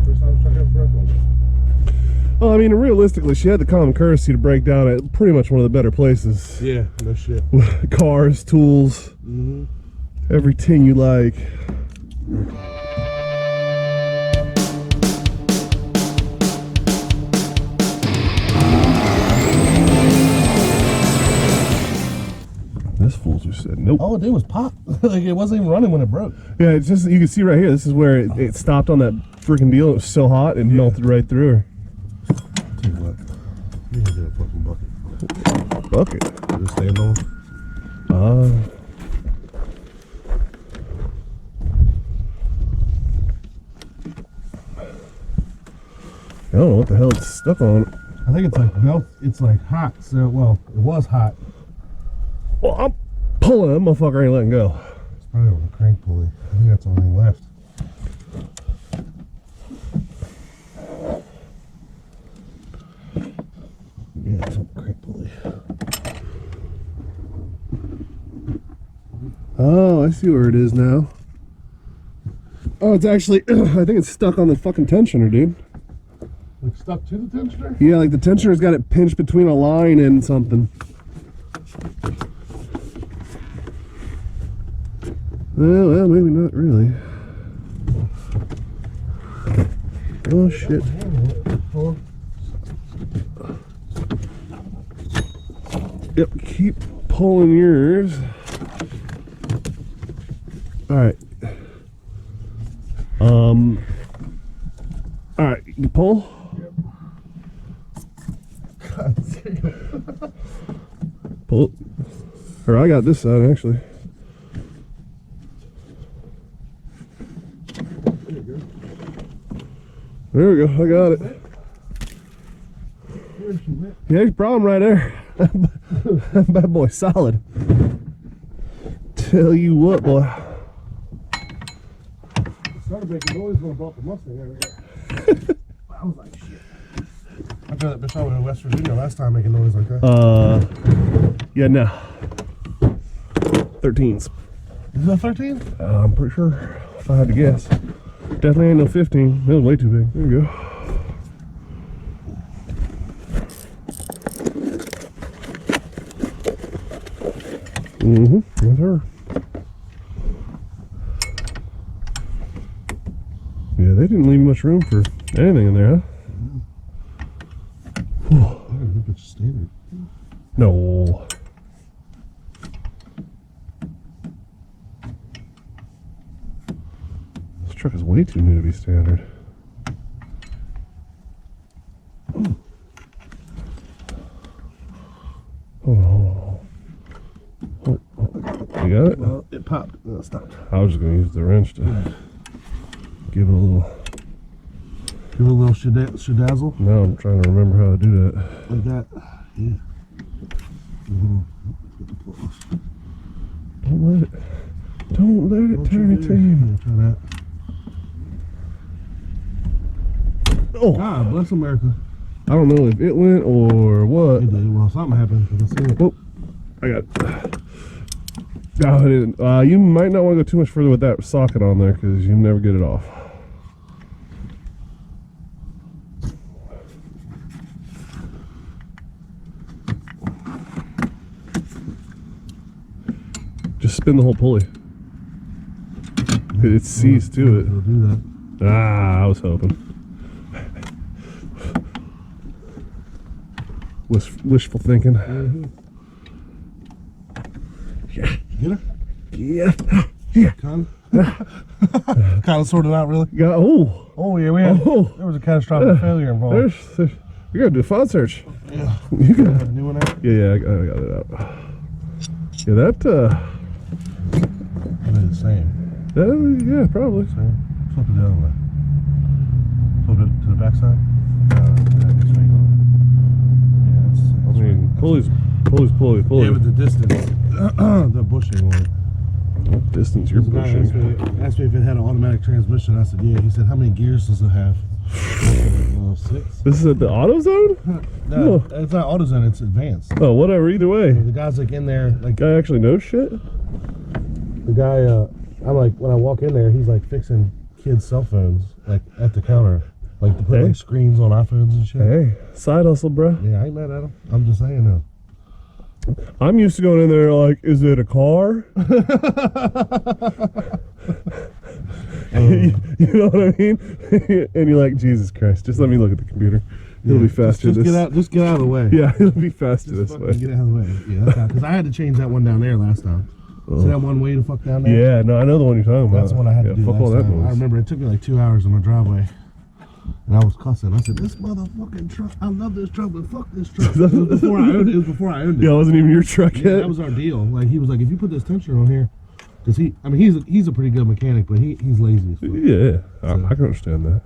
First time stuck in front one. Well, I mean, realistically, she had the common courtesy to break down at pretty much one of the better places. Yeah, no shit. Cars, tools, everything you like. This fool just said nope. All it did was pop. Like it wasn't even running when it broke. Yeah, it's just, you can see right here, this is where it stopped on that freaking deal. It was so hot, it melted right through her. Tell you what, you can get a fucking bucket. Bucket? Just stand on. I don't know what the hell it's stuck on. I think it's like melt. It's like hot. So well, it was hot. Well, I'm pulling that motherfucker, ain't letting go. It's probably on the crank pulley. I think that's the only thing left. Yeah, it's on the crank pulley. Oh, I see where it is now. Oh, it's actually, I think it's stuck on the fucking tensioner, dude. Like stuck to the tensioner? Yeah, like the tensioner's got it pinched between a line and something. Well, maybe not really. Oh, shit. Yep, keep pulling yours. Alright. Alright, you pull? Yep. God damn. Pull. Or I got this side, actually. There we go, I got it. Yeah, there's a problem right there. Bad boy, solid. Tell you what, boy. It started making noise when I brought the Mustang. There we go. I was like, shit. I drove that bitch over in West Virginia last time making noise like that. Yeah, no. 13s. Is that 13? I'm pretty sure, if I had to guess. Definitely ain't no 15. It was way too big. There you go. That's her. Yeah, they didn't leave much room for anything in there, huh? I don't think it's standard. No. This truck is way too new to be standard. Hold on. Oh, you got it? Well, it popped. No, it stopped. I was just going to use the wrench to give it a little. Give it a little shadazzle. Now I'm trying to remember how to do that. Like that. Yeah. Don't let it turn it to you. Try that. Oh, God bless America. I don't know if it went or what. It did. Well, something happened. I can see it. Oh, I got it. No, it didn't. You might not want to go too much further with that socket on there because you never get it off. Just spin the whole pulley. It sees to it. It'll do that. Ah, I was hoping. Wishful thinking. Yeah. Get her? Yeah. Yeah. Kind of sorted out, really. Yeah. Oh. Oh yeah, we had. Oh. There was a catastrophic failure involved. We gotta do a font search. Yeah. You got a new one out. Yeah, I got it out. Yeah, that. They're the same. Yeah, probably. Same. Flip it the other way. Flip it to the back side. I mean, pulley. Yeah, but the distance, the bushing one. What distance you're The guy pushing? asked me if it had an automatic transmission. I said, yeah. He said, how many gears does it have? 6. This is at the AutoZone? No, it's not AutoZone. It's advanced. Oh, whatever. Either way, The guy's like in there, like guy actually knows shit. the guy. I'm like when I walk in there, he's like fixing kids' cell phones, like at the counter, like to put like screens on iPhones and shit. Hey, side hustle, bro. Yeah, I ain't mad at them. I'm just saying though. I'm used to going in there like, is it a car? You know what I mean? And you're like, Jesus Christ, just let me look at the computer. It'll be faster. Just get out of the way. Yeah, it'll be faster this way. Get out of the way. Yeah, because I had to change that one down there last time. Oh. See that one way to fuck down there? Yeah, no, I know the one you're talking about. That's what I had to do fuck last all that time. noise. I remember it took me like 2 hours in my driveway. And I was cussing. I said, this motherfucking truck, I love this truck, but fuck this truck. It was before I owned it. It was before I owned it. Yeah, it wasn't even your truck yet. Yeah, that was our deal. Like, he was like, if you put this tensioner on here, because he's a pretty good mechanic, but he's lazy as fuck. Yeah, I can understand that.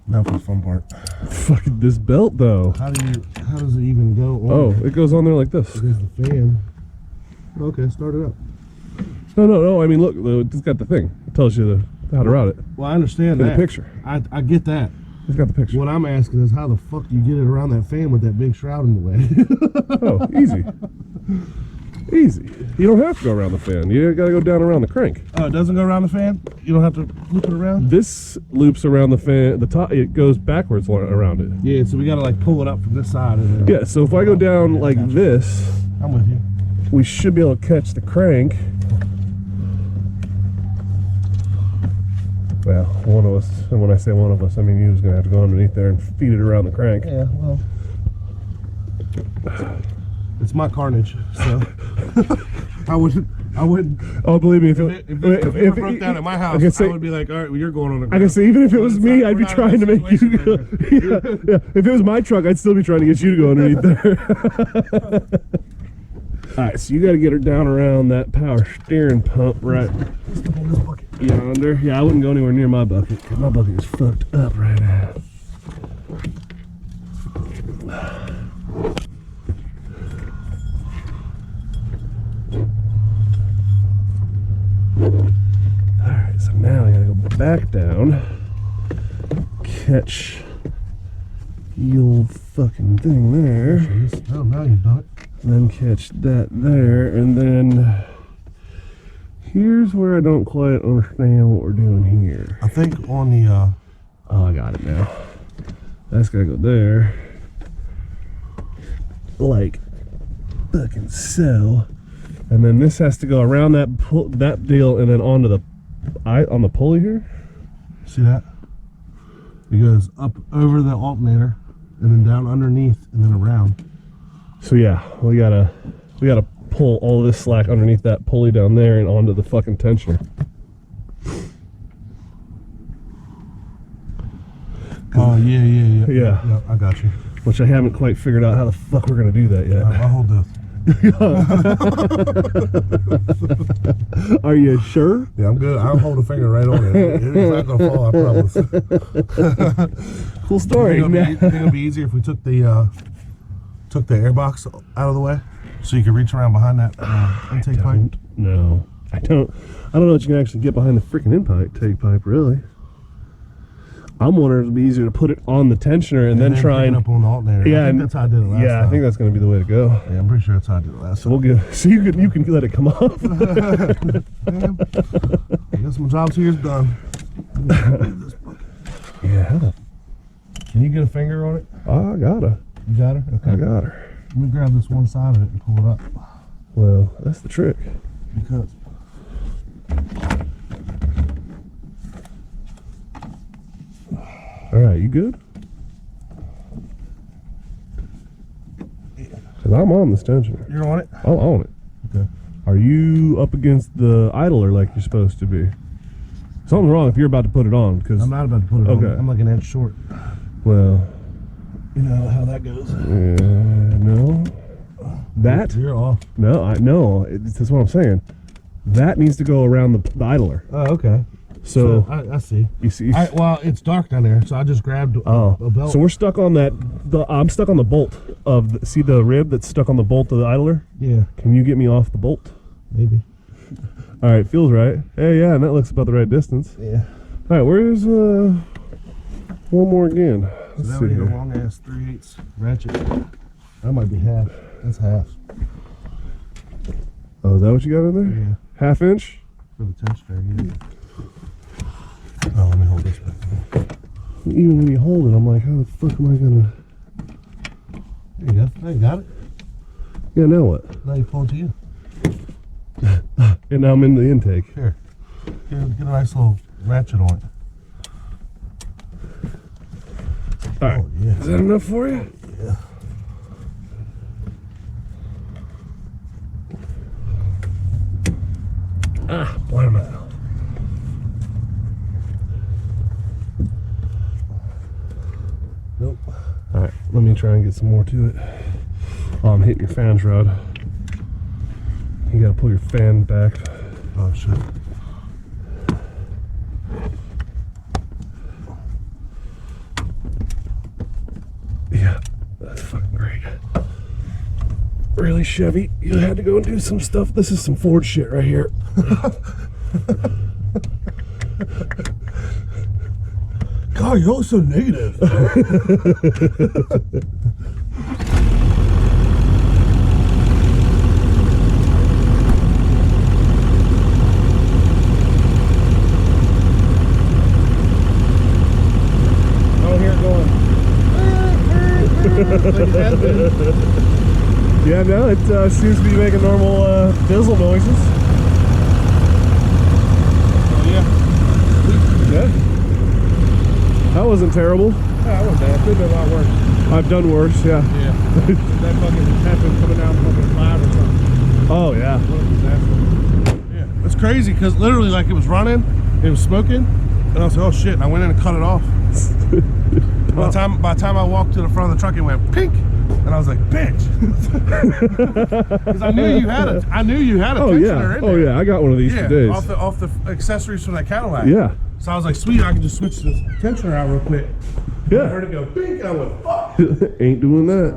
Now for the fun part. Fucking this belt, though. How does it even go on? Oh, it goes on there like this. There's the fan. Okay, start it up. No. I mean, look, it's got the thing. It tells you how to route it. Well, I understand In that. the picture. I get that. It's got the picture. What I'm asking is how the fuck do you get it around that fan with that big shroud in the way? Oh, easy. Easy. You don't have to go around the fan. You got to go down around the crank. Oh, it doesn't go around the fan? You don't have to loop it around? This loops around the fan. The top, it goes backwards around it. Yeah, so we got to like pull it up from this side. And then, Yeah, so if I go down like this, I'm with you. we should be able to catch the crank. Well, one of us, and when I say one of us, I mean you was going to have to go underneath there and feed it around the crank. Yeah, well. It's my carnage, so. I wouldn't. Oh, believe me, if it broke down at my house, I would be like, all right, well, you're going on the ground. I can say, even if it was me, I'd be trying to make you go. Yeah. If it was my truck, I'd still be trying to get you to go underneath there. All right, so you got to get her down around that power steering pump right yonder. Yeah, I wouldn't go anywhere near my bucket because my bucket is fucked up right now. Alright, so now I gotta go back down, catch the old fucking thing there, Oh, now you've done it. and then catch that there, and then here's where I don't quite understand what we're doing here. I think on the, Oh, I got it now. That's gotta go there. Like fucking so. And then this has to go around that deal and then onto the on the pulley here. see that? It goes up over the alternator and then down underneath and then around. So yeah, we gotta pull all this slack underneath that pulley down there and onto the fucking tensioner. Oh, yeah. Yeah. I got you. Which I haven't quite figured out how the fuck we're gonna do that yet. I'll hold this. Are you sure? Yeah, I'm good. I'll hold a finger right on it. It's not gonna fall, I promise. Cool story. You think it'll be easier if we took the air box out of the way, so you can reach around behind that intake pipe? No, I don't know that you can actually get behind the freaking intake pipe, really. I'm wondering if it'd be easier to put it on the tensioner and then try and pick it up on the alternator. Yeah, I think that's how I did it last time. Yeah, I think that's going to be the way to go. Yeah, I'm pretty sure that's how I did it last So we'll get. So you can let it come off. time. I guess my job here's done. Yeah. Can you get a finger on it? Oh, I got her. You got her? Okay. I got her. Let me grab this one side of it and pull it up. Well, that's the trick. Because All right, you good? Because I'm on this tensioner. you're on it? I'm on it. Okay. Are you up against the idler like you're supposed to be? Something's wrong if you're about to put it on. Because I'm not about to put it on. Okay. I'm like an inch short. well, You know how that goes. no. That? You're off. No. That's what I'm saying. That needs to go around the idler. Oh, okay. So I see. you see. Well, it's dark down there, so I just grabbed a belt. So we're stuck on that. I'm stuck on the bolt of see the rib that's stuck on the bolt of the idler. Yeah, Can you get me off the bolt? maybe. All right, feels right. Hey, yeah, and that looks about the right distance. Yeah. All right, where's one more again? So Let's that see would be a here. long ass 3/8 ratchet. That might be half. That's half. Oh, is that what you got in there? Yeah. Half inch? For the tensioner. Yeah. Oh, let me hold this back. Even when you hold it, I'm like, how the fuck am I gonna? There you go. Now you got it. Yeah, now what? Now you pull it to you. And now I'm in the intake. Here. Get a nice little ratchet on it. All right. Oh, yeah. Is that enough for you? Yeah. Ah, blammo. Nope. All right, let me try and get some more to it. Oh, I'm hitting your fans rod. You gotta pull your fan back. Oh, shit. Yeah, that's fucking great. Really, Chevy, you had to go and do some stuff. This is some Ford shit right here. God, you're always so negative. Yeah, no, it seems to be making normal diesel noises. Oh, yeah. Yeah. That wasn't terrible. Yeah, that wasn't bad. Could have been a lot worse. I've done worse, yeah. Yeah. That fucking happen coming out fucking 5 or something. Oh, yeah. What a disaster. Yeah. It's crazy because literally, like, it was running, it was smoking, and I was like, oh shit, and I went in and cut it off. By the time I walked to the front of the truck, it went pink, and I was like, bitch. Because I knew you had a tensioner in there. Oh, yeah, I got one of these for days. Off the accessories from that Cadillac. Yeah. So I was like, sweet, I can just switch the tensioner out real quick. Yeah. I heard it go pink, and I went, fuck. Ain't doing that.